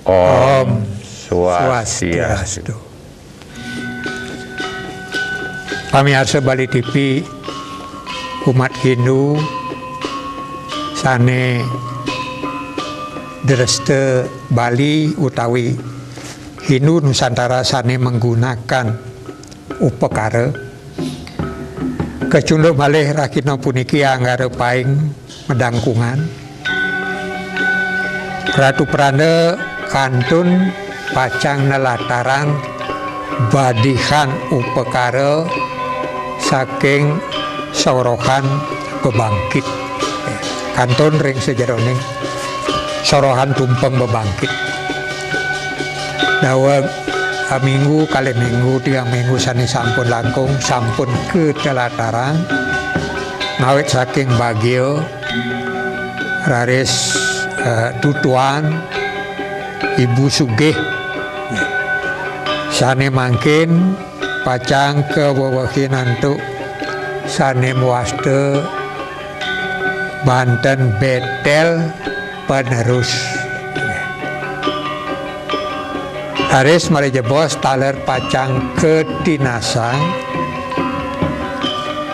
Om Swastiastu. Pamirsa Bali TV, umat Hindu sane Dreste Bali utawi Hindu Nusantara sane menggunakan upekara kecunduk malih rakina puniki anggara paing medangkungan Ratu Prana kantun pacang nelataran badihan upekara saking sorohan bebangkit kantun ring sejeroning sorohan tumpeng bebangkit dawa minggu kali minggu 3 minggu sani sampun langkung sampun ke telataran ngawet saking bagio raris tutuan Ibu Sugih sane mangkin pacang ke wawahin antuk sane muaste Banten betel penerus Haris mari jebos taler pacang kedinasan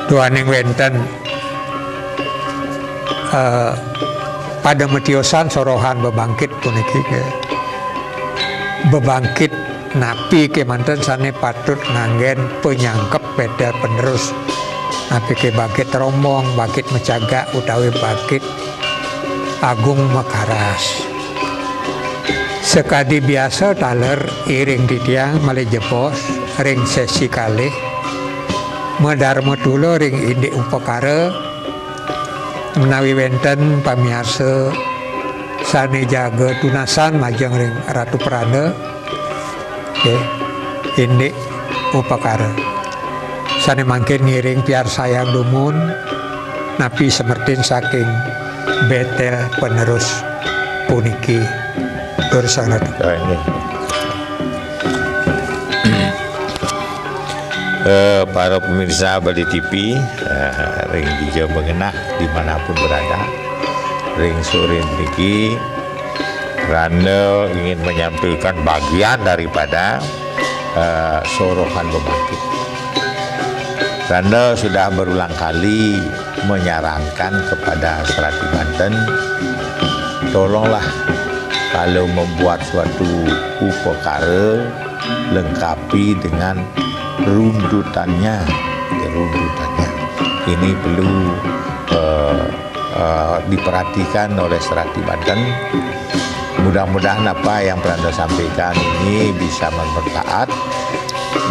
duaning wenten pada metiosan sorohan bebangkit puniki ke bebangkit napi ke manten sane patut nganggen penyangkep beda penerus napi ke bangkit rombong bangkit mecaga utawi bangkit agung mekaras sekadi biasa taler iring ditiang malih jebos ring sesi kalih medar metulo ring indik upekara menawi wenten pamiarsa sane jaga tunasan majeng ring Ratu Prana indik upekara sane mangkin ngiring piar sayang dumun napi semertin saking betel penerus puniki Sangat. Para pemirsa Bali TV, ring bija mengenah dimanapun berada, ring sore ini Rana ingin menyampaikan bagian daripada sorohan bebangkit. Rana sudah berulang kali menyarankan kepada Serati Banten, tolonglah kalau membuat suatu upekara lengkapi dengan runtutannya. Ini perlu diperhatikan oleh Serati Banten. Mudah-mudahan apa yang Prana sampaikan ini bisa bermanfaat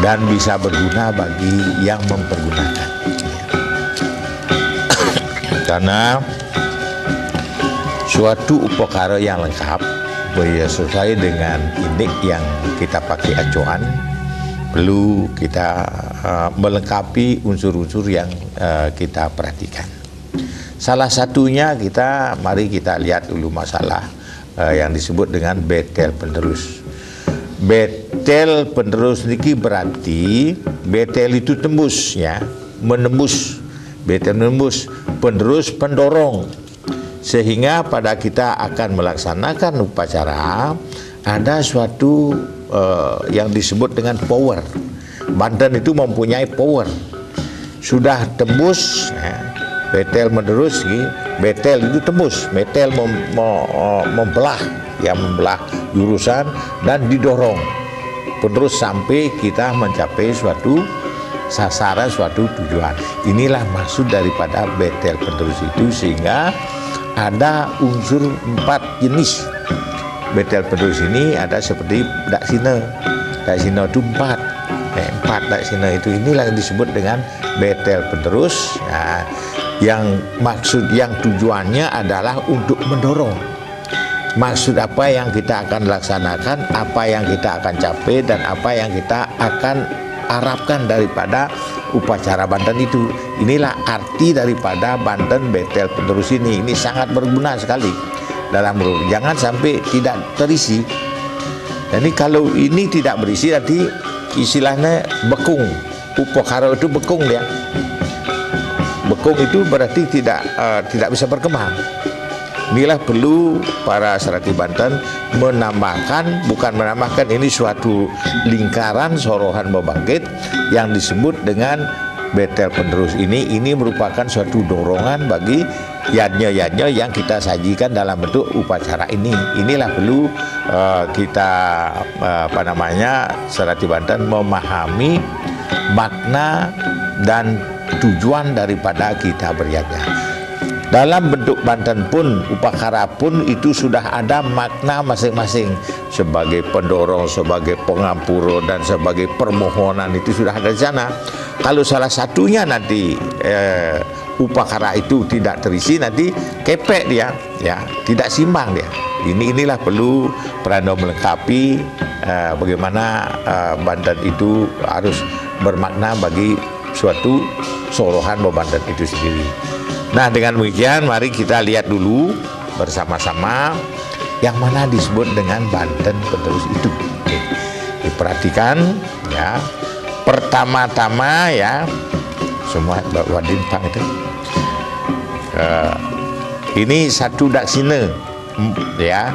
dan bisa berguna bagi yang mempergunakan. Karena suatu upekara yang lengkap sesuai dengan indik yang kita pakai acuan, perlu kita melengkapi unsur-unsur yang kita perhatikan. Salah satunya mari kita lihat dulu masalah yang disebut dengan betel penerus. Betel penerus ini berarti betel itu tembus ya, menembus. Betel menembus, penerus pendorong. Sehingga pada kita akan melaksanakan upacara ada suatu yang disebut dengan power. Banten itu mempunyai power. Sudah tembus betel menerus, betel itu tembus, betel membelah jurusan dan didorong penerus sampai kita mencapai suatu sasaran, suatu tujuan. Inilah maksud daripada betel penerus itu, sehingga ada unsur 4 jenis betel penerus ini. Ada seperti daksina itu 4 daksina itu, inilah yang disebut dengan betel penerus. Nah, yang tujuannya adalah untuk mendorong. Maksud apa yang kita akan laksanakan, apa yang kita akan capai, dan apa yang kita akan harapkan daripada upacara Banten itu. Inilah arti daripada Banten betel penerus ini. Ini sangat berguna sekali dalam jangan sampai tidak terisi. Jadi kalau ini tidak berisi, nanti istilahnya bekung. Upekara itu bekung dia. Bekung itu berarti tidak bisa berkembang. Inilah perlu para Serati Banten menambahkan, bukan menambahkan, ini suatu lingkaran sorohan membangkit yang disebut dengan betel penerus ini merupakan suatu dorongan bagi yadnya yang kita sajikan dalam bentuk upacara ini. Inilah perlu kita Serati Banten memahami makna dan tujuan daripada kita beryadnya. Dalam bentuk Banten pun, upacara pun itu sudah ada makna masing-masing. Sebagai pendorong, sebagai pengampura, dan sebagai permohonan itu sudah ada di sana. Kalau salah satunya nanti upacara itu tidak terisi, nanti kepek dia, ya, tidak simbang dia. Inilah perlu Prando melengkapi bagaimana Banten itu harus bermakna bagi suatu sorohan Banten itu sendiri. Nah, dengan demikian mari kita lihat dulu bersama-sama yang mana disebut dengan Banten penerus itu. Oke. Diperhatikan ya. Pertama-tama ya, semua Wadin Pang itu. Ini satu daksina ya,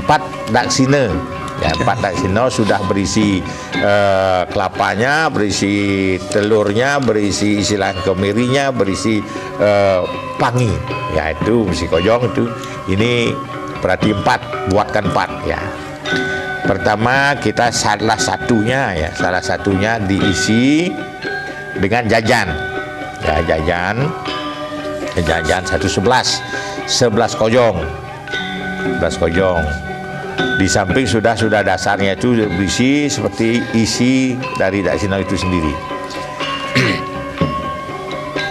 4 daksina. Ya, 4 daksina sudah berisi kelapanya, berisi telurnya, berisi isilan kemirinya, berisi pangi. Ya, itu berisi kojong itu. Ini berarti 4, buatkan 4 ya. Pertama kita salah satunya diisi dengan jajan. Ya, jajan 11 kojong. 11 kojong. Di samping sudah dasarnya itu berisi seperti isi dari daksina itu sendiri.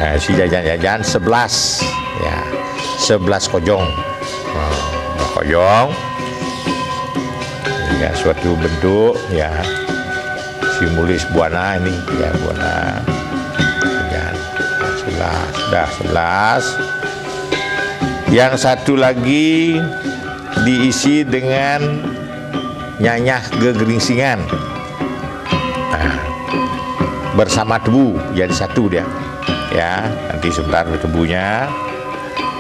Nah, si jajan 11 ya, 11 kojong. Kojong ya, suatu bentuk ya, simbolis buana ini ya, buana jajan 11. Yang satu lagi diisi dengan nyanyah gegeringsingan, nah, bersama tebu jadi satu dia ya, nanti sebentar tebunya.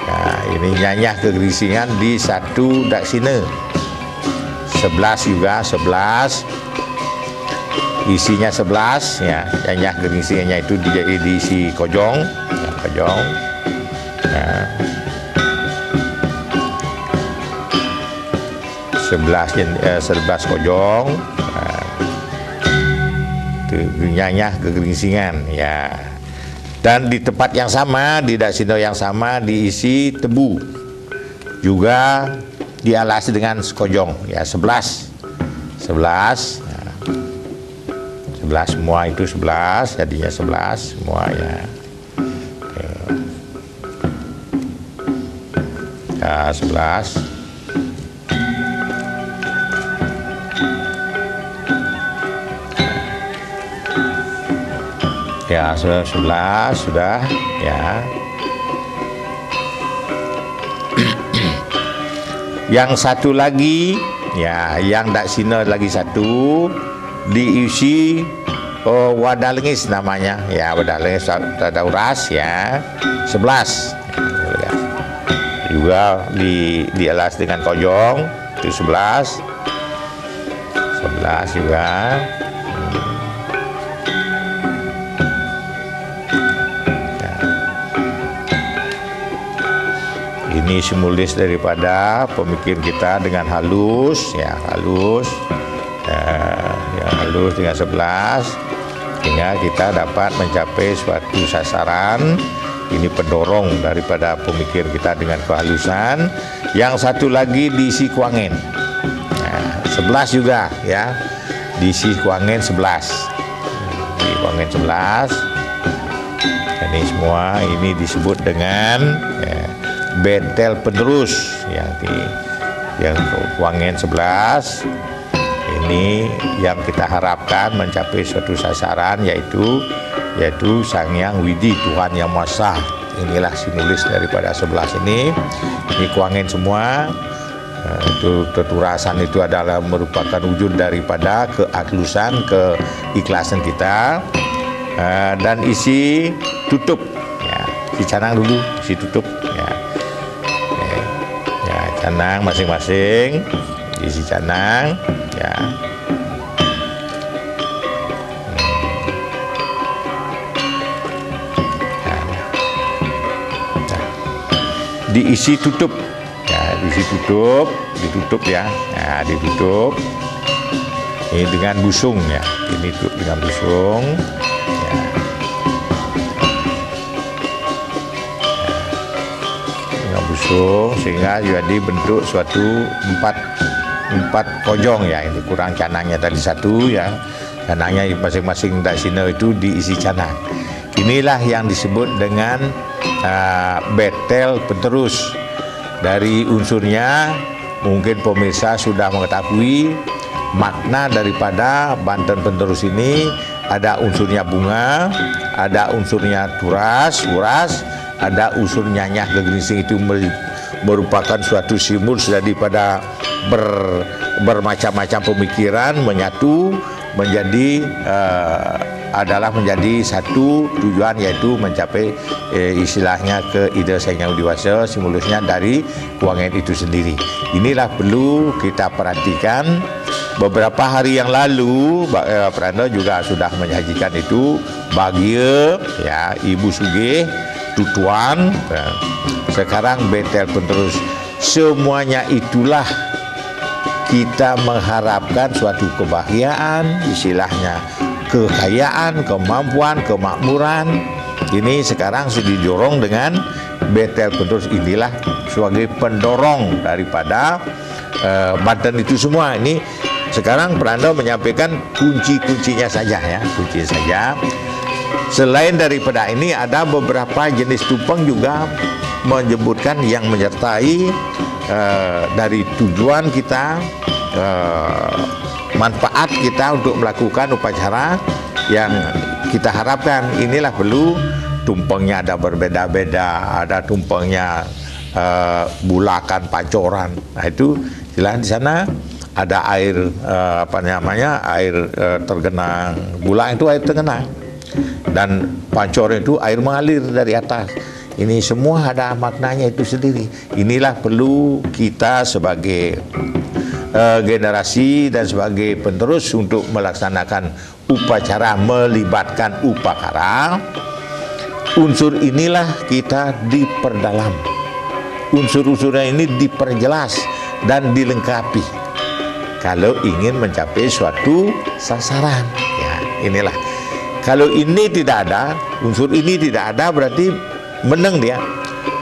Nah, ini nyanyah gegeringsingan di satu daksina 11 juga, 11 isinya 11 ya, nyanyah gegeringsingannya itu diisi kojong ya, kojong ya. 11 kojong, nyanyah gegeringsingan ya. Dan di tempat yang sama, di daksina yang sama diisi tebu, juga dialasi dengan sekojong ya, 11 ya. 11 semua itu 11, jadinya 11 semua ya. Oke. Ya, 11. Ya, 11 sudah ya. Yang satu lagi ya, yang daksina lagi satu diisi wadalengis namanya ya, wadalengis tadauras ya, 11 juga dialas dengan kojong itu 11 juga. Ini simbolis daripada pemikir kita dengan halus ya, halus dengan 11, sehingga kita dapat mencapai suatu sasaran. Ini pendorong daripada pemikir kita dengan kehalusan. Yang satu lagi diisi kuangen, nah, 11 juga ya, diisi kuangen 11, di kuangen 11. Ini semua ini disebut dengan ya, betel penerus yang kuangen 11. Ini yang kita harapkan mencapai suatu sasaran, yaitu Sang Hyang Widi, Tuhan Yang Maha Esa. Inilah simbolis daripada 11 ini. Ini kuangen semua. Itu keturasan itu adalah merupakan wujud daripada keaklusan, keikhlasan kita. Dan isi tutup ya, isi canang dulu, isi tutup ya. canang masing-masing, diisi canang, ya. Diisi tutup, ya, diisi tutup, ditutup ya, nah, ditutup. Ini dengan busung ya, ini tutup dengan busung, ya. Dengan busung sehingga jadi bentuk suatu empat kojong ya. Ini kurang canangnya tadi satu ya, canangnya masing-masing dari sini itu diisi canang. Inilah yang disebut dengan betel penterus. Dari unsurnya mungkin pemirsa sudah mengetahui makna daripada Banten penterus ini. Ada unsurnya bunga, ada unsurnya uras, ada unsur nyanyah gegeringsing. Itu merupakan suatu simbol daripada bermacam-macam pemikiran menyatu menjadi adalah menjadi satu tujuan, yaitu mencapai istilahnya ke ide Sang Hyang Widi Wasa, simulusnya dari keuangan itu sendiri. Inilah perlu kita perhatikan. Beberapa hari yang lalu Pranda juga sudah menyajikan itu bagi ya Ibu Sugih, Tutuan, sekarang betel penterus. Semuanya itulah kita mengharapkan suatu kebahagiaan, istilahnya kekayaan, kemampuan, kemakmuran. Ini sekarang sudah didorong dengan betel penterus. Inilah sebagai pendorong daripada Banten itu semua. Ini sekarang Pranda menyampaikan kunci-kuncinya saja ya, kunci saja. Selain daripada ini ada beberapa jenis tumpeng juga menyebutkan yang menyertai dari tujuan kita, manfaat kita untuk melakukan upacara yang kita harapkan. Inilah perlu tumpengnya ada berbeda-beda, ada tumpengnya bulakan, pancoran. Nah itu jelas di sana ada air air tergenang, bulak itu air tergenang, dan pancoran itu air mengalir dari atas. Ini semua ada maknanya itu sendiri. Inilah perlu kita sebagai generasi dan sebagai penerus untuk melaksanakan upacara melibatkan upakara. Unsur inilah kita diperdalam. Unsur-unsurnya ini diperjelas dan dilengkapi kalau ingin mencapai suatu sasaran. Ya, inilah. Kalau ini tidak ada, unsur ini tidak ada, berarti meneng dia.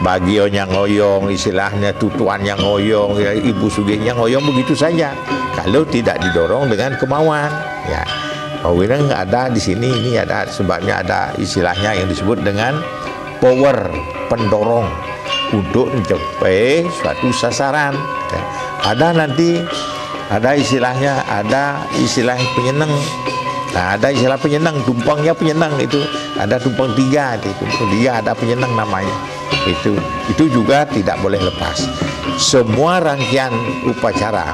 Bagionya ngoyong, istilahnya tutuannya ngoyong, ya, Ibu Sugihnya ngoyong begitu saja. Kalau tidak didorong dengan kemauan, ya. Pawinang ada di sini, ini ada sebabnya ada istilahnya yang disebut dengan power, pendorong untuk mencapai suatu sasaran. Ya. Ada nanti ada istilahnya, ada istilah penyenang. Nah, ada istilah penyenang, tumpengnya penyenang itu. Ada tumpeng tiga, tumpeng tiga ada penyenang namanya. Itu juga tidak boleh lepas. Semua rangkaian upacara,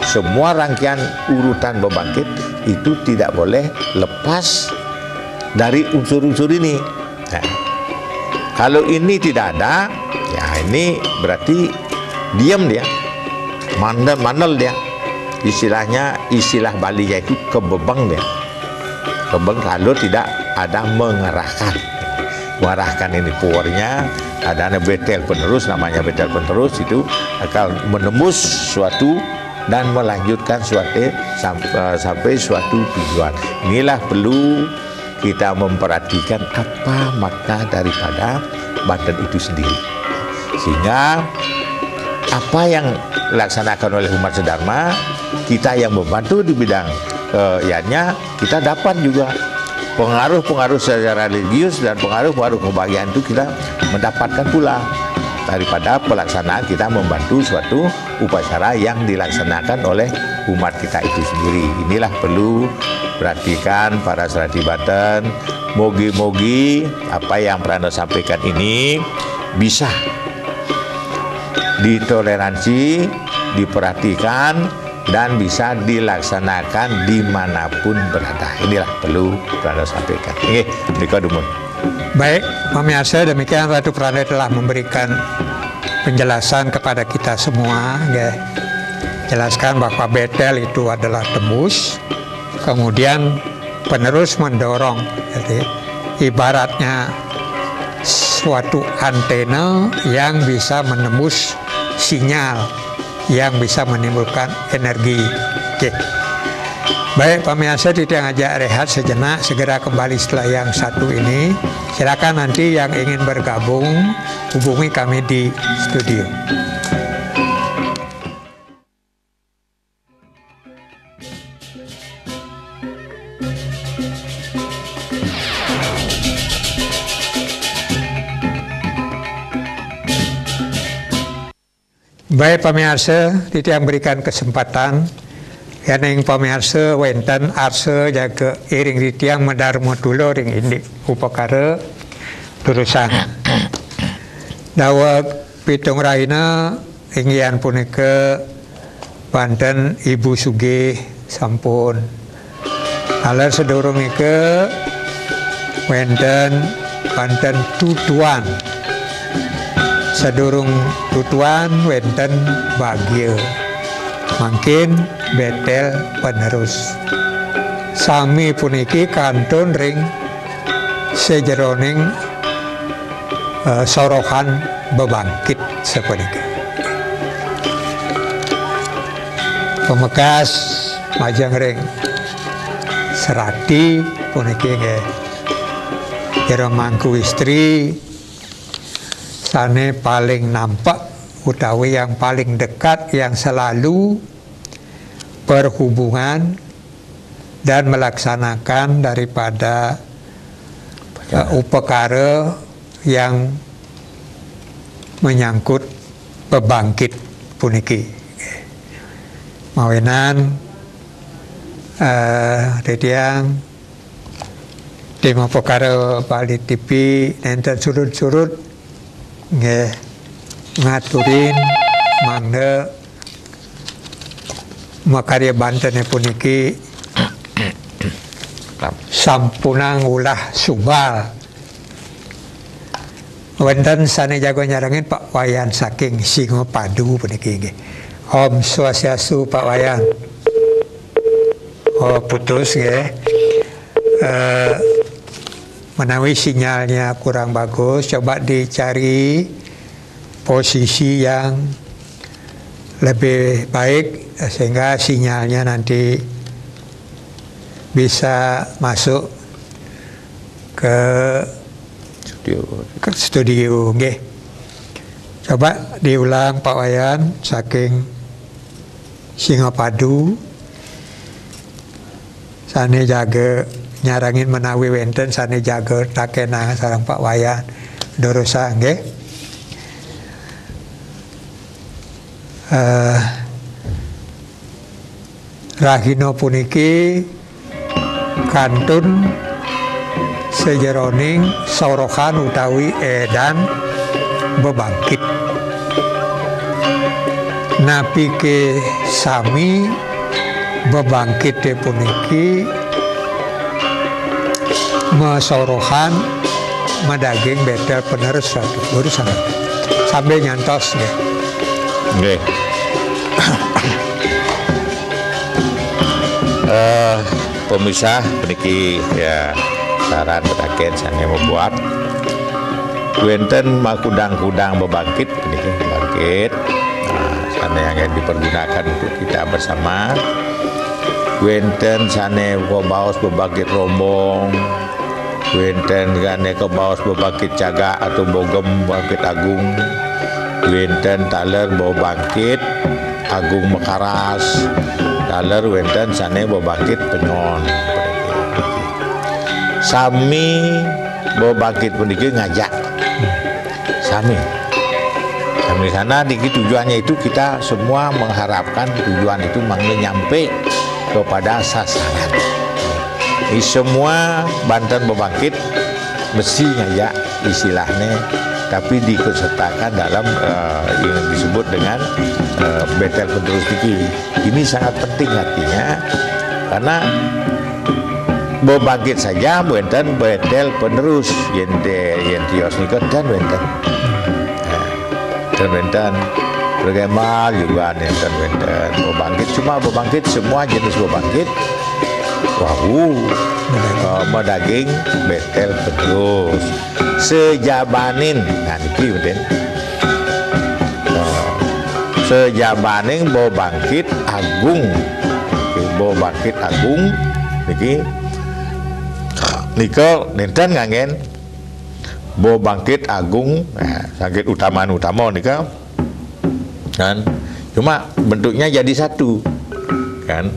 semua rangkaian urutan bebangkit itu tidak boleh lepas dari unsur-unsur ini. Nah, kalau ini tidak ada, ya ini berarti diam dia, mandel dia. Istilahnya, istilah Bali yaitu kebebang dia. Kebeng kalau tidak ada mengerahkan ini powernya. Ada betel penerus, namanya betel penerus, itu akan menembus suatu dan melanjutkan suatu sampai suatu tujuan. Inilah perlu kita memperhatikan apa makna daripada Banten itu sendiri, sehingga apa yang dilaksanakan oleh umat sedharma, kita yang membantu di bidang ianya, kita dapat juga pengaruh-pengaruh secara religius dan pengaruh-pengaruh kebahagiaan itu kita mendapatkan pula daripada pelaksanaan kita membantu suatu upacara yang dilaksanakan oleh umat kita itu sendiri. Inilah perlu perhatikan para serati Banten. Mogi-mogi apa yang Pranda sampaikan ini bisa ditoleransi, diperhatikan, dan bisa dilaksanakan dimanapun berada. Inilah perlu Pranda sampaikan. Ini Dumun. Baik, pemirsa, demikian Ratu Pranda telah memberikan penjelasan kepada kita semua, ya. Jelaskan bahwa betel itu adalah tembus, kemudian penerus mendorong. Jadi ibaratnya suatu antena yang bisa menembus sinyal yang bisa menimbulkan energi. Oke. Baik pemirsa, tidak ngajak rehat sejenak, segera kembali setelah yang satu ini. Silakan nanti yang ingin bergabung hubungi kami di studio. Baik pemirsa, tidak berikan kesempatan yang pemirsa wenten arse jaga iring ditiang medarmo tulo ring indik upakara turusan dawa pitung raina inggian punika Banten Ibu Sugih sampun alar sedurung ike wenten Banten Tutuan sedurung Tutuan wenten Bagio makin betel penerus sami puniki kantun ring sejeroning sorohan bebangkit sepunika pemekas majang ring serati puniki nggih jero mangku istri sane paling nampak utawi yang paling dekat yang selalu berhubungan dan melaksanakan daripada upakara yang menyangkut pembangkit puniki. Mawenan tetiang tim upakara Bali TV nenten surut-surut nggih ngaturin mangga makarya Banten puniki sampunang ulah subal wonten sane jago nyarangin Pak Wayan saking Singopadu puniki nggih. Om Swastiastu Pak Wayan. Oh putus nggih. Menawi sinyalnya kurang bagus, coba dicari posisi yang lebih baik sehingga sinyalnya nanti bisa masuk ke studio. Nggih. Coba diulang Pak Wayan saking Singapadu sane jaga nyarangin menawi wenten sane jaga takena sareng Pak Wayan dorosa nggih. Rahino puniki kantun sejeroning sorohan utawi edan bebangkit napike sami bebangkit puniki mesorohan medaging betel penerus satu urusan sambil nyantos nggih. Nggih. Pemisah peniki ya saran betaken sane membuat wenten makudang-kudang bebangkit peniki bangkit. Sane yang dipergunakan untuk kita bersama. Wenten sane baos bebangkit rombong. Wenten gane ke baos bebangkit cagak atau bogem bangkit agung. Wenten taler bebangkit agung Mekaras. Taler wenten sane bebangkit penyon. Sami bebangkit puniki ngajak. Sami sana dikit tujuannya itu kita semua mengharapkan tujuan itu nyampe kepada sasaran. Ini semua Banten bebangkit mesti ngajak istilahnya, tapi diikutsertakan dalam yang disebut dengan betel penerus tiki. Ini sangat penting artinya karena bebangkit saja wenten betel penerus yen tios nikot dan wenten. Wenten bergemal juga nenten wenten bebangkit, cuma bebangkit semua jenis bebangkit wau medaging betel petrus sejabanin. Nah niki wenten sejabaning bebangkit agung. Bebangkit agung niki nika nenten ngangen bebangkit agung sakit utama nika kan, cuma bentuknya jadi satu kan.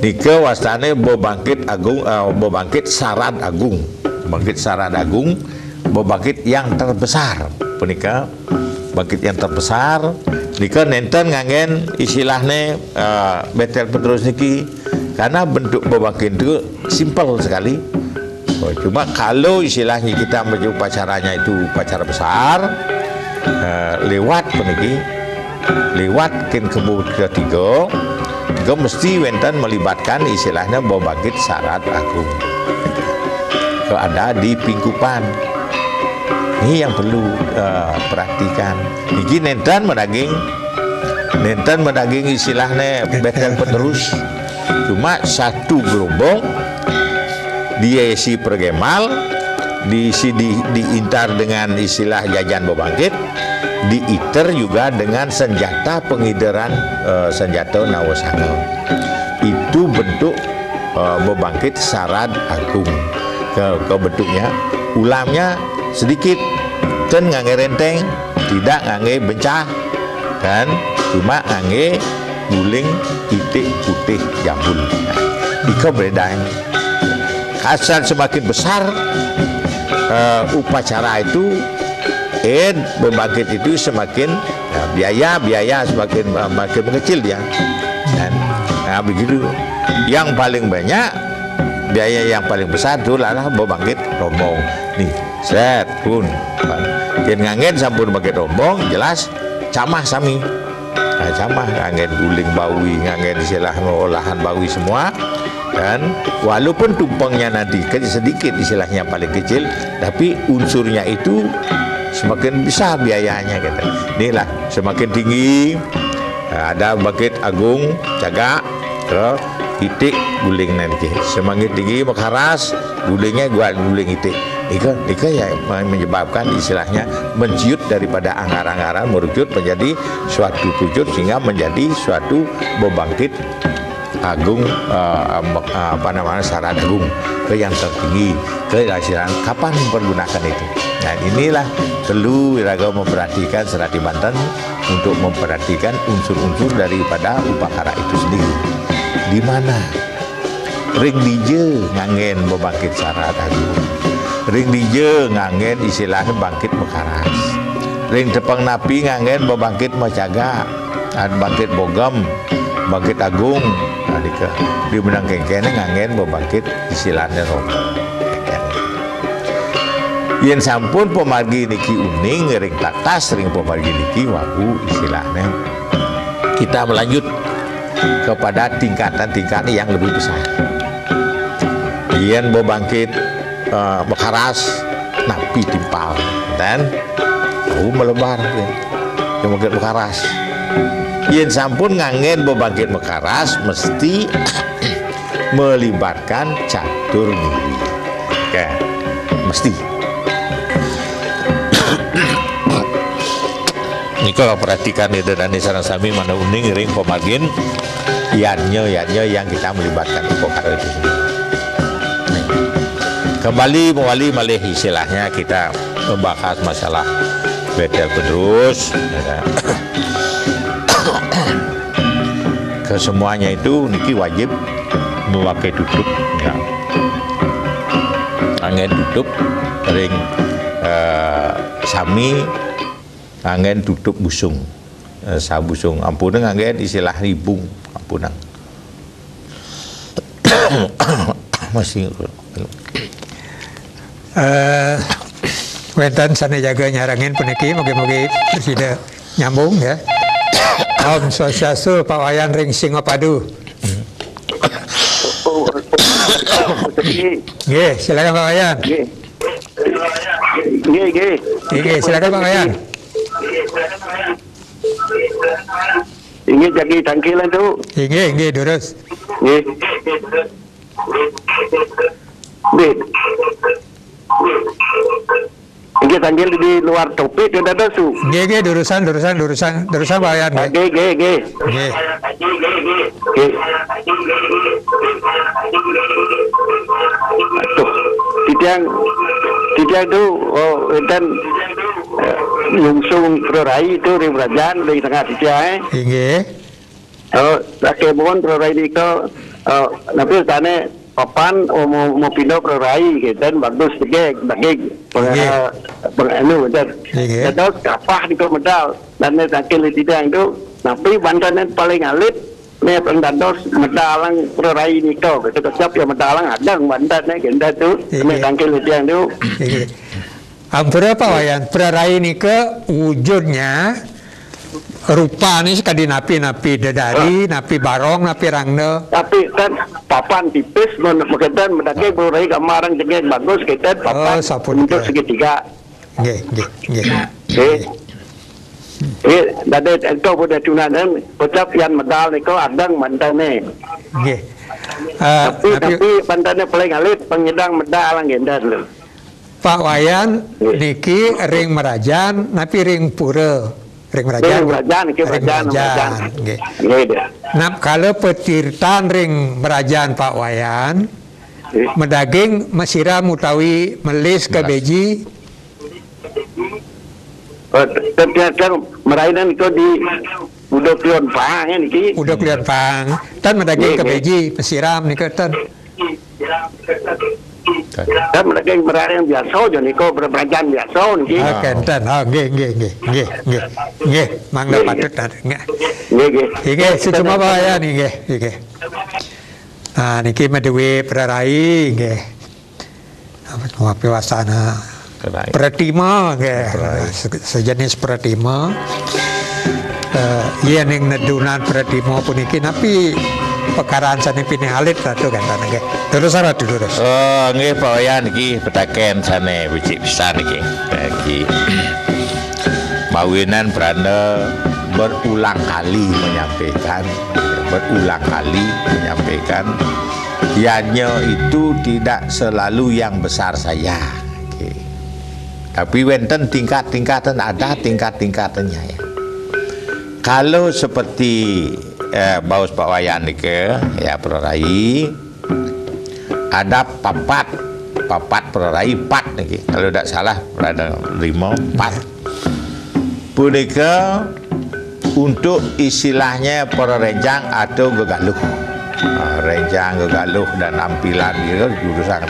Nika wastane bebangkit agung, bebangkit sarad agung, bangkit sarad agung, bebangkit yang terbesar. Punika bangkit yang terbesar nika nenten ngangen istilahnya betel petrus niki, karena bentuk bebangkit itu simpel sekali. Cuma kalau istilahnya kita menuju upacaranya itu upacara besar, lewat peniki, lewat kin ketiga, juga mesti wenten melibatkan istilahnya bebangkit sarad agung. Kalau ada di pingkupan, ini yang perlu perhatikan. Ini nenten medaging istilahnya betel petrus, cuma satu gerombong dia isi pergemal, diintar dengan istilah jajan bebangkit, diiter juga dengan senjata pengideran senjata nawasanga. Itu bentuk bebangkit sarad agung. Ke bentuknya, ulamnya sedikit, ten ngangge renteng, tidak ngangge bencah, kan? Cuma ngangge guling itik putih jambul. Iko bedanya. Asal semakin besar upacara itu, bebangkit itu semakin biaya semakin mengecil dia. Dan begitu. Yang paling banyak biaya yang paling besar itu adalah bebangkit rombong. Nih, set pun. Yen ngangen sampun bangkit rombong, jelas camah sami. Nah, camah ngangen guling bawi, ngangen istilah olahan bawi semua. Dan walaupun tumpengnya nanti sedikit istilahnya paling kecil, tapi unsurnya itu semakin besar biayanya kata. Inilah semakin tinggi ada bangkit agung jaga ke itik guling nanti. Semakin tinggi mekaras gulingnya guling itik. Ika ya menyebabkan istilahnya menciut daripada anggaran-anggaran merucut menjadi suatu pucuk sehingga menjadi suatu bebangkit agung, sarad agung ke yang tertinggi, ke hasilan kapan mempergunakan itu. Nah inilah perlu Wiraga memperhatikan Serati Banten untuk memperhatikan unsur-unsur daripada upacara itu sendiri. Di mana ring dije ngangen bebangkit sarad agung, ring dije ngangen istilahnya bangkit mekaras, ring tepang napi ngangen bebangkit macaga, bangkit bogam, bangkit agung. Di benang kengkene ngangen bebangkit istilahnya rombong. Yen sampun pemargi niki uning ring tatas ring pemargi niki wau istilahnya kita melanjut kepada tingkatan-tingkatan yang lebih besar. Yen bebangkit mekaras napi timpal dan melebar bebangkit mekaras. Yen sampun ngangen bebangkit mekaras mesti melibatkan catur miri. Oke, mesti. Niko perhatikan itu dan sareng sami mana uning ring pemargin yannya yang kita melibatkan upacara itu sendiri. Kembali mewali malih istilahnya kita membahas masalah betel petrus. Kesemuanya itu niki wajib memakai tutup ya. Angin tutup ring sami angin tutup busung sabusung ampunang angin istilah ribung ampunang masih wenten sana jaga nyarangin puniki moga-moga sudah nyambung ya. Om Swastiastu pawayan ring Singapadu. Nggih, silakan Pak Wayan. Nggih, silakan Pak Wayan. Inggih jagi tangkilan tu. Inggih terus. Nggih. Nggih. Inggih tanggil di luar topik tu dah su. Nggih durusan Pak Wayan nggih. Nggih. Nggih. Nggih. Tuh, titiang tu dan lungsung Prorai itu di Brajan di tengah titiang. Nggih. Pakai mohon Prorai ni ko nanti tanya papan mau pindah Prorai dan bagus bagi penganu dan kapah di ko medal dan sakil titiang itu tapi bantanan paling alit ni pendados medalang Prorai ni ko kita kecap ya medalang ada bantannya kita tu ni sakil titiang tu. Ampura Pak Wayan, Prorai ni ke wujudnya rupa ni sekali napi dedari, napi barong, napi rangna. Tapi kan papan tipis, berkaitan mendaki Prorai kamarang jengeng bagus kita papan untuk segitiga. Nggih. Dari engkau pada tunanan, ucap yang medal ni kau adang mantane. Nggih. Tapi pantannya paling alit pengedang medal lang gendar lu. Pak Wayan niki ring Merajan napi ring pura. Ring Merajan. Nggih. Nap kalau petirtan ring Merajan Pak Wayan medaging mesira mutawi melis ke beji. Ternyata merainan itu di udah klion pang niki. Udah klion pang. Tan medaging ke beji mesiram niki tan. Dan mereka yang berada yang biasa je ni kau berberajan biasa ni. Kenten, nggih, mangga patut nggih. Nggih, cuma bahaya ni nggih. Ah niki medewe Prorai nggih. Apa wasana Pratima nggih. Sejenis Pratima. Iya ning nedunan Pratima puniki napi pekaraan sani pini alit satu kan nggih. Terus terus. Oh, nggih Pak Wayan niki petaken sane biji pisan niki. Bagi Mawinan Branda berulang kali menyampaikan ianya itu tidak selalu yang besar saya. Okay. Tapi wenten tingkat-tingkatan ada tingkat-tingkatannya ya. Kalau seperti baus Pak Wayan nike ya Prorai ada papat Prorai 4 niki kalau tidak salah ada 5 4 punika untuk istilahnya para renjang atau gegaluh renjang gegaluh dan nampilan itu jurusan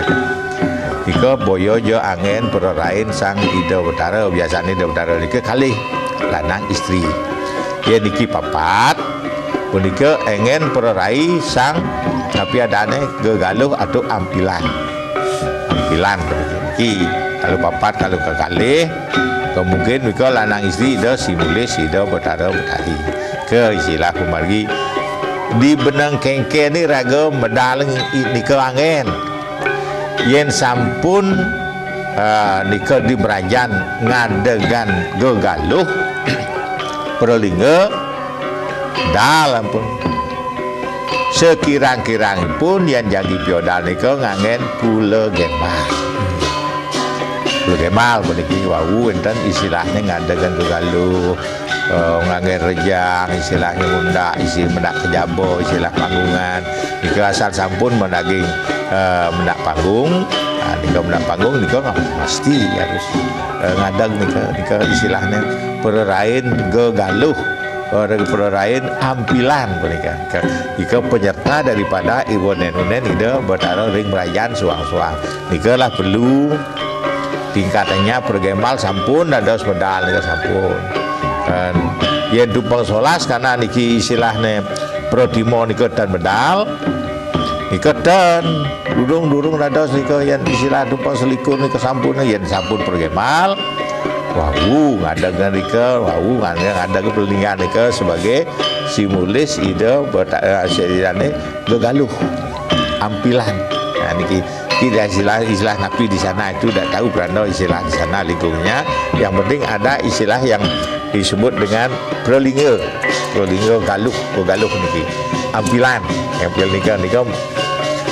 ika boyo jo angin Prorai sang ida utara biasanya ida utara niki kali lanang istri ya niki papat punika engen Prorai sang tapi adane gegaluh atau ampilan begini kalau papat kalau kekalih kemungkinan mereka lanang istri ida simulis ida betara betari ke istilah kumargi di benang kengke ni raga medal nika angen yen sampun nika di Merajan ngadegan gegaluh perlingga dalam pun sekirang-kirang pun yang jadi piodal nika ngangen pula gemal puniki wau enten istilahnya ngadegan gegaluh ngangen rejang istilahnya munda isi mendak kejabo istilah panggungan nika asal sampun menaging mendak panggung nika mendak panggung nika pasti harus ngadeg nika istilahnya pererain gegaluh Prorai ampilan mereka ika penyerta daripada iwonen-unen ida bertaruh ring Merajan suang-suang nika lah perlu tingkatannya pergemal sampun ada medal nika sampun dan yen tumpang solas karena niki istilahnya prodimo nika dan medal nika dan durung ada nika yen istilah tumpang selikur nika sampun yen sampun pergemal wau ngadegan nika wau ngadegan perlinggan nika sebagai simulis ide bertaksirane gegaluh ampilan nah niki tidak istilah napi di sana itu tidak tahu beranda istilah di sana lingkungnya yang penting ada istilah yang disebut dengan Prolinga Galuh niki. Ampilan nika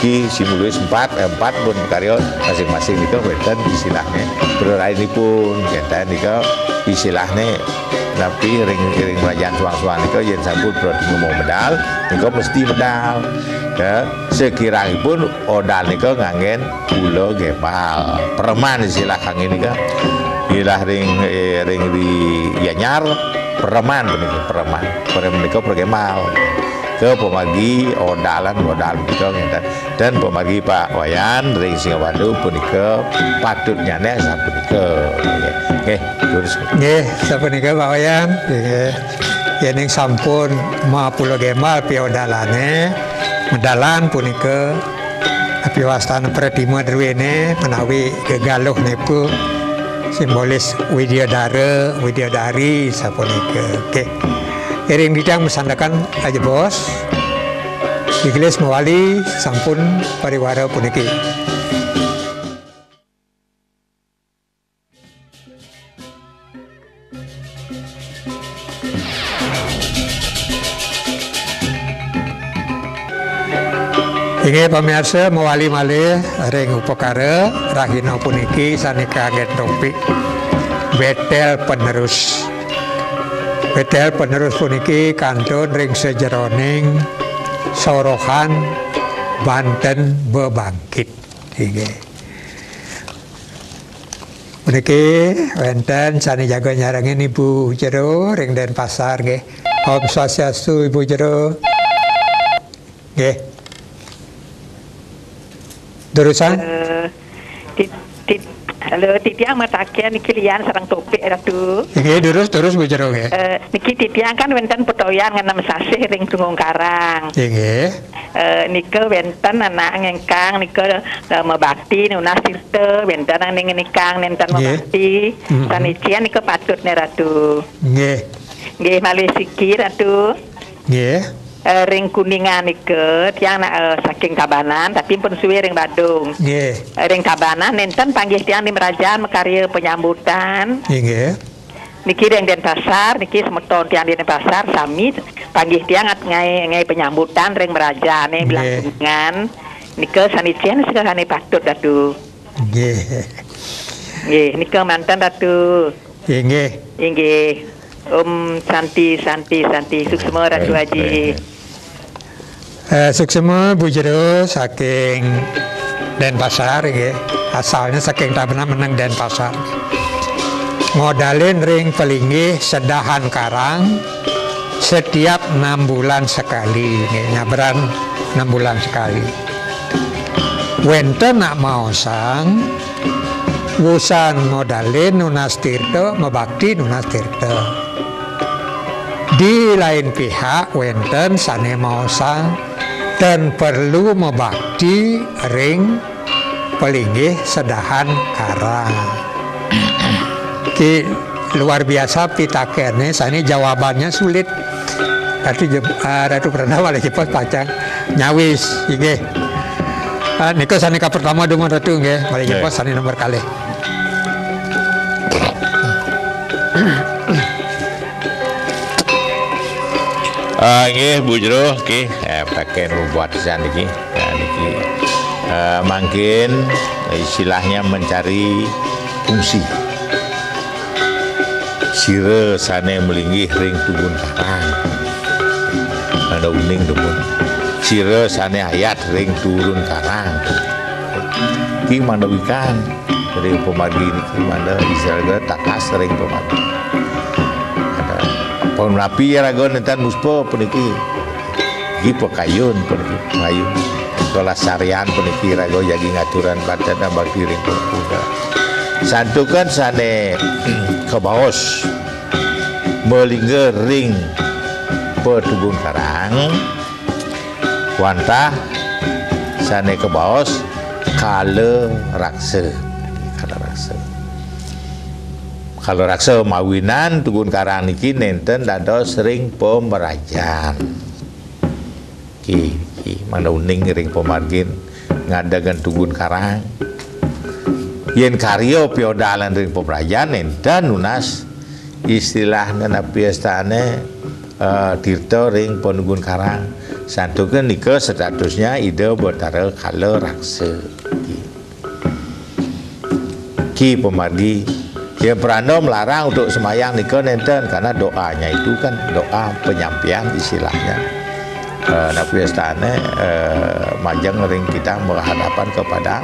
ki simulus 4 pun karya masing-masing nika wonten istilahnya prerainipun kenten nika istilahnya tapi ring kerajaan suang-suang nika yen sampun prodhumu mau medal nika mesti medal ya sekirangipun odal nika nganggen kula gempal preman istilah kangge nika ilah ring di Gianyar preman nika pergemal ke pemagi odal punika ngeten dan pemagi Pak Wayan ring Singapura punika patutnya nek sapunika nggih terus nggih sapunika Pak Wayan nggih yen ing sampun 50 gemal piodalane medalan punika apiwastana Pratima Derwene menawi gegaluh niku simbolis widyadari sapunika nggih. Iring didang mesandakan aja bos Iglis mewali sampun pariwara puniki. Inge pemirsa mewali malih ring upakara rahina puniki sanika ngget topik betel penerus. Betel penerus puniki kantun ring sejeroning Sorohan Banten bebangkit. Inggih. Puniki wonten sani jaga nyarengin Ibu Jero ring Denpasar nggih. Om Swastiastu Ibu Jero. Nggih. Terusan halo titiang matakian niki lian sareng topik ratu. Nggih terus Bu Jero nggih. Niki titiang kan wonten petoyan ngenem sasih ring Tunggung Karang. Nggih. Nika wonten anak ingkang nika mebakti nunas tirta wonten ning nikang nenten mebakti. Sanician nika patutne ratu. Nggih. Nggih malih siki ratu. Nggih. Ring Kuningan nika tiang saking Tabanan tapi pun suwe ring Badung. Nggih. Ring Tabanan nenten panggih tiang di Merajaan mekarya penyambutan. Nggih. Niki ring Denpasar niki semeton tiang di Denpasar sami panggih tiang ngai penyambutan ring Merajaan ning Belang Kuningan. Nika sanician sekane patut datu. Nggih. Nggih nika mantan datu. Nggih. Nggih. Santi suksema Ratu Haji. Suksema Bu Jero saking Denpasar nggih. Asalnya saking Tabanan menang Denpasar. Modalin ring pelinggih sedahan karang setiap 6 bulan sekali nggih. Nyabaran 6 bulan sekali. Wenten nak mau sang wusan modalin nunas tirta mebakti nunas tirta. Di lain pihak wenten sane maosang dan perlu mebakti ring pelinggih sedahan karang. Ki luar biasa pitakene sane jawabannya sulit. Ratu Pranama lagi cepat pacang nyawis nggih. Nika sane ka pertama dumon Ratu nggih, mari cepat sane nomor kalih. Nggih Bu Jero nggih pakai buat sisan niki. Niki mungkin istilahnya mencari fungsi. Sire sane melinggih ring Tunggung Karang. Ada uning dupun. Sire sane ayat ring turun karang. Ki mandawikan dari pemargi niki manda Israel takas ring pemargi. Pohon rapi ya ragon nentan muspo puniki gipo kayun puniki kayun kelas sarian puniki rago jagi ngaturan batana bakti ring punika santukan sane kebaos melingger ring Tunggung Karang wantah sane kebaos kale raksa kalau raksa mawinan Tunggung Karang niki nenten dados ring pemerajan. Ki mana uning ring pemargin ngadagan Tunggung Karang. Yen karya piodalan ring pemerajan nenten nunas istilahnya napi estane tirta ring Penunggun Karang santukeun nika statusnya ide Betara Kala Raksa ki pemargi ya Pranda melarang untuk semayang nika nenten karena doanya itu kan doa penyampaian istilahnya napi estane majeng ring kita menghadapan kepada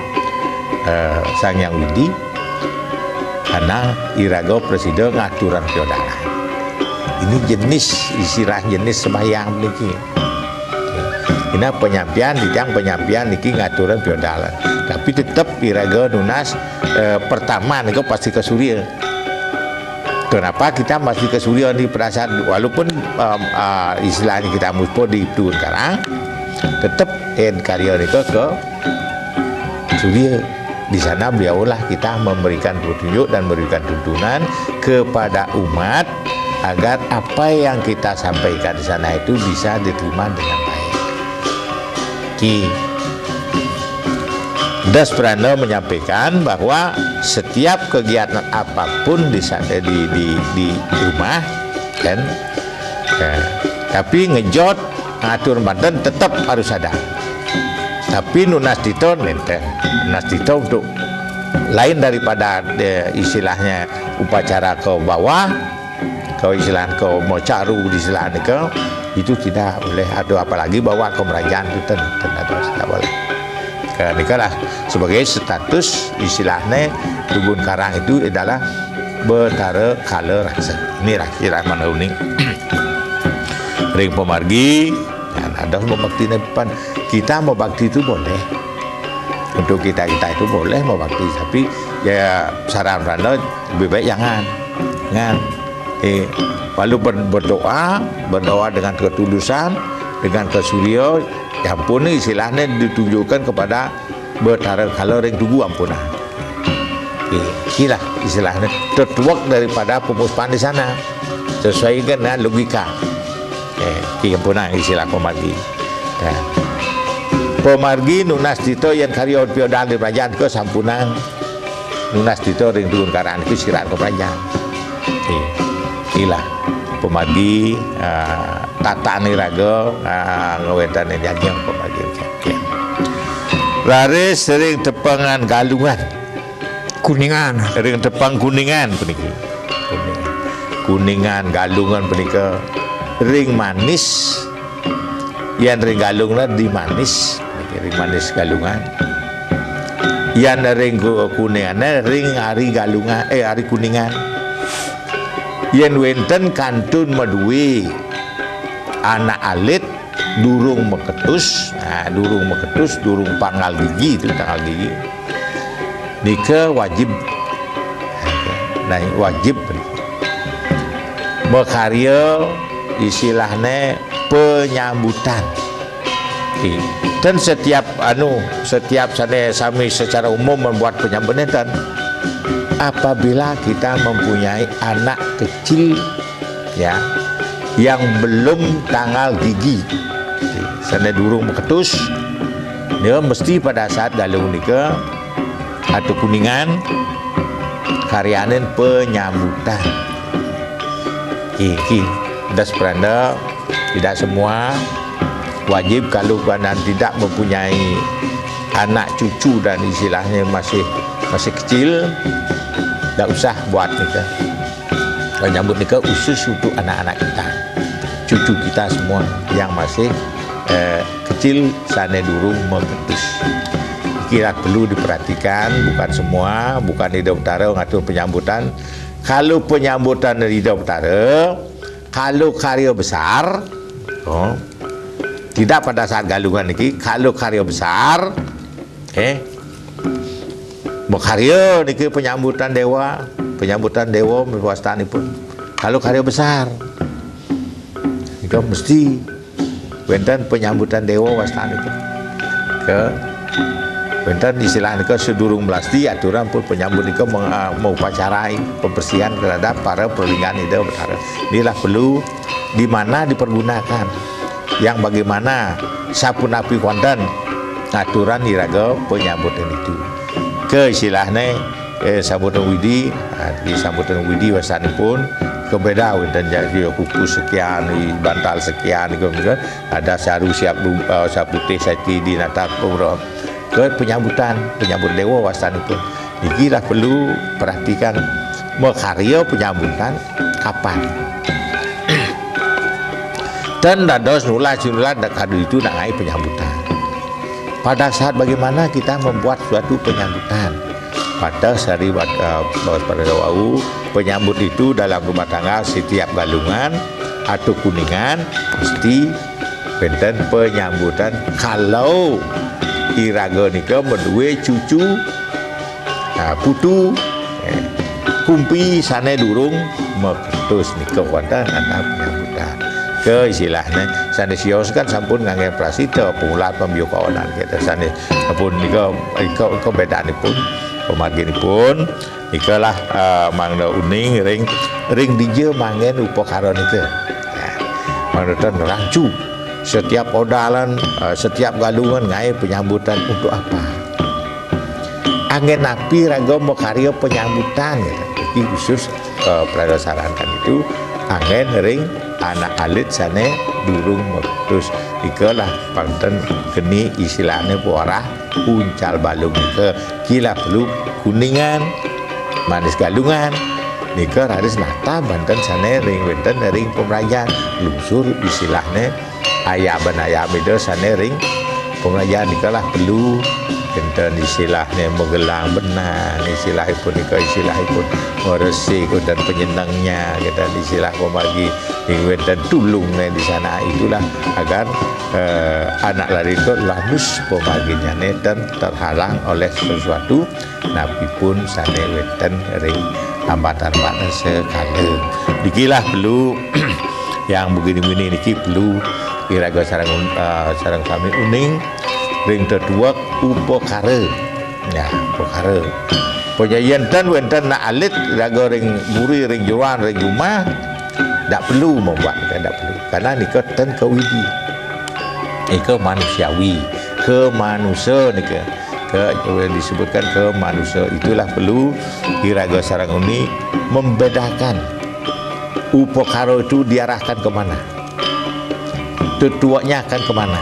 Sang Hyang Widi karena iraga presiden ngaturan feodalan. Ini jenis istilah jenis sembahyang niki. Ini penyampaian dijang penyampaian niki ngaturan feodalan. Tapi tetap iraga nunas pertama niku pasti ke Surya. Kenapa kita masih ke Surya di perasaan walaupun istilahnya kita muspo di Penunggun Karang tetap karya niku ke Surya. Di sana beliaulah kita memberikan petunjuk dan memberikan tuntunan kepada umat agar apa yang kita sampaikan di sana itu bisa diterima dengan baik. Ki Das Pranda menyampaikan bahwa setiap kegiatan apapun di sana di rumah kan, tapi ngejot ngatur badan tetap harus ada. Tapi Nunas Tito nenten. Nunas Tito untuk lain daripada istilahnya upacara ke bawah, ke istilah ke mocaru di istilahnya ke itu tidak boleh. Atau apalagi bawa ke kerajaan itu tidak boleh. Karena lah sebagai status istilahnya Penunggun Karang itu adalah Betara Kala Raksa. Ini rakyat mana uning ring pemargi. Ada mau bakti depan kita mau bakti itu boleh untuk kita itu boleh mau bakti tapi ya saran Pranda lebih baik jangan lalu berdoa dengan ketulusan dengan kesuryo ya ampun istilahnya ditunjukkan kepada Betara Kala ring tugu ampuna kira istilahnya tertuak daripada pemuspahan di sana sesuai dengan logika ampuna istilah pemargi. Pemargi Nunas Tito yang karya feodal di kerajaan ke sampunang Nunas Tito ring Penunggun Karang itu sirat ke kerajaan. Inilah pemargi tata niraga ngewetan yang pemargi. Lari sering tepangan galungan Kuningan sering tepang kuningan kuningan galungan penika ring manis yang ring galungnya di manis ring manis galungan yang ring kuningannya ring hari galungan hari kuningan yang wenten kantun madui anak alit durung meketus durung panggal gigi itu tanggal gigi nika wajib berkarya istilahnya penyambutan dan setiap sami secara umum membuat penyambutan apabila kita mempunyai anak kecil ya yang belum tanggal gigi sana durung meketus dia mesti pada saat galung nika atau kuningan karyanin penyambutan Das Pranda tidak semua wajib kalau kanan tidak mempunyai anak cucu dan istilahnya masih kecil tidak usah buat nikah. Menyambut nikah khusus untuk anak-anak kita, cucu kita semua yang masih kecil sana durung meketus. Kira perlu diperhatikan, bukan semua, bukan di Utara ngatur penyambutan. Kalau penyambutan dari Utara, kalau karya besar, tidak pada saat galungan ini, kalau karya besar, berkarya niki penyambutan dewa mewastani pun. Kalau karya besar, itu mesti wenten penyambutan dewa wastani pun. Wenten istilahnya ke sedurung melasti aturan pun penyambut itu mengupacarai pembersihan terhadap para perlinggan itu berharap. Inilah perlu di mana dipergunakan yang bagaimana sapun api konten aturan iraga penyambutan itu ke istilahnya sambutan widi di sambutan widi wasani pun kebeda dan jadi kuku sekian, bantal sekian, ada saru siap putih saji di natar ke penyambutan penyambut dewa wasan itu. Iki lah perlu perhatikan mekarya penyambutan kapan. Dan dados nulas dak kadu itu nak ngai penyambutan. Pada saat bagaimana kita membuat suatu penyambutan. Pada sehari pada wau penyambut itu dalam rumah tangga setiap galungan atau kuningan mesti benten penyambutan kalau iraga nika menduwe cucu putu kumpi sane durung meketus nika wonten ana penyambutan ke istilahnya sanesios kan sampun ngangge prasita pengulat pembiyokawanan kita sanes sampun nika kebedaanipun pemarginipun ikalah mangda uning ring dije mangen upakara nika mangda rancu setiap odalan setiap galungan ngai penyambutan untuk apa angin api raga makarya penyambutan iki khusus prada sarankan itu angin ring anak alit sane durung mektus ikalah panten geni istilahnya puarah uncal balung ke kila perlu kuningan manis galungan nika harus nata banten sane ring benten ring pemerayan lungsur istilahnya ayam benayam itu sane ring pemerayan ikalah perlu benten istilahnya menggelang benang istilahipun meresi dan penyenangnya kita istilah pemagi dan tulungnya di sana itulah agar anak lari itu lanus pemaginya dan terhalang oleh sesuatu nabi pun sane weten ring hambatan-hambatan sekali dikilah perlu yang begini-begini niki perlu kira-kira sarang kami uning ring terduak upakara ya upakara penyajian dan wenten nak alit raga ring buri ring juan ring rumah tak perlu membuat tak perlu karena nika ten kewidi nika manusiawi ke manusia nika ke disebutkan ke manusia itulah perlu kira-kira sarang ini membedakan upakara itu diarahkan kemana tutuaknya akan kemana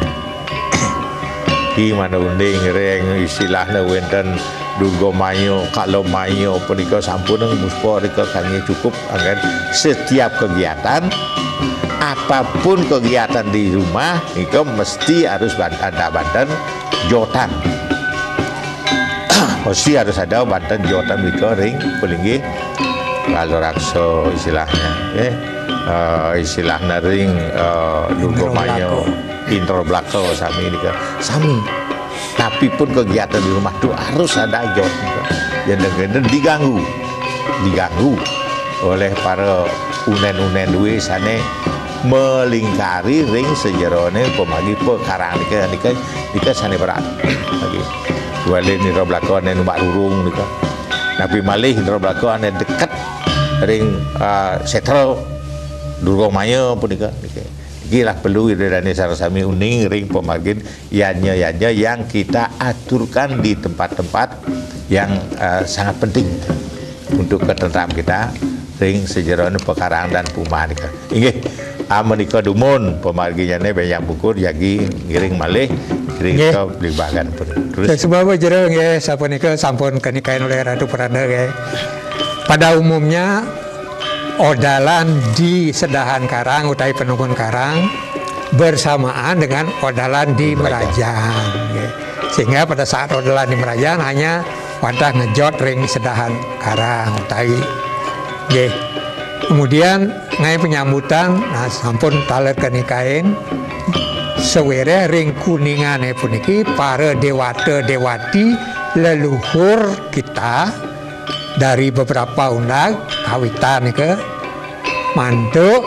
di mana unding reng istilahnya wenten dugo mayo kalau mayo punika sampun muspo rika kami cukup agar setiap kegiatan apapun kegiatan di rumah itu mesti harus ada banten jotan mesti harus ada banten jotan rika ring pelinggi kalau rakso istilahnya istilahnya ring dugo mayo intro belakang sami nika sami tapi pun kegiatan di rumah itu harus ada jod yang diganggu oleh para unen-unen duwe sane melingkari ring sejerone pemagi pekarang nika sane berat lagi wale nira belakang ane numpak rurung nika tapi malih nira belakang ane dekat ring setro durgo maya pun nika gila perlu dari sarasami uning ring pemagin yanya yang kita aturkan di tempat-tempat yang sangat penting untuk ketentraman kita ring sejeron pekarang dan pumanika inggih amenika dumun pemaginya banyak bukur yagi ngiring malih ring ke libagan pun terus sebab jero nggih sapunika sampun kanikain oleh Ratu Prada nggih pada umumnya odalan di Sedahan Karang utai Penunggun Karang bersamaan dengan odalan di Merajang sehingga pada saat odalan di Merajang hanya wadah ngejot ring Sedahan Karang utai kemudian ngai penyambutan nah sampun talet kanikain sewere ring kuningan puniki para dewata dewati leluhur kita dari beberapa undang kawitan ke manduk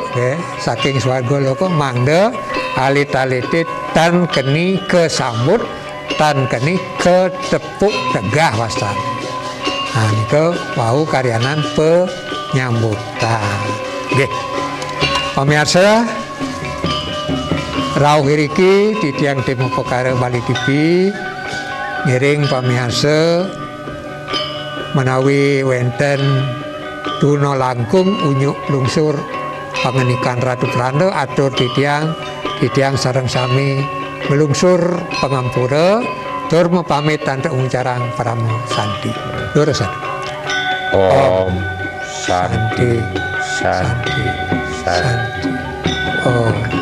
saking swarga loko mangde alit-alitit tan keni kesambut tan keni ke tepuk tegah wasan nah nika wau karyanan penyambutan nggih pamirsa rawuh iriki di tiang Temu Pekara Bali TV ngiring pamirsa menawi wenten tuna langkung unyuk lungsur pangenikan Ratu Pranda atur titiang sareng sami melungsur pengampura tur mepamit tanpa uncarang paramo santi. Lurus. Om Santi Santi Santi. Om.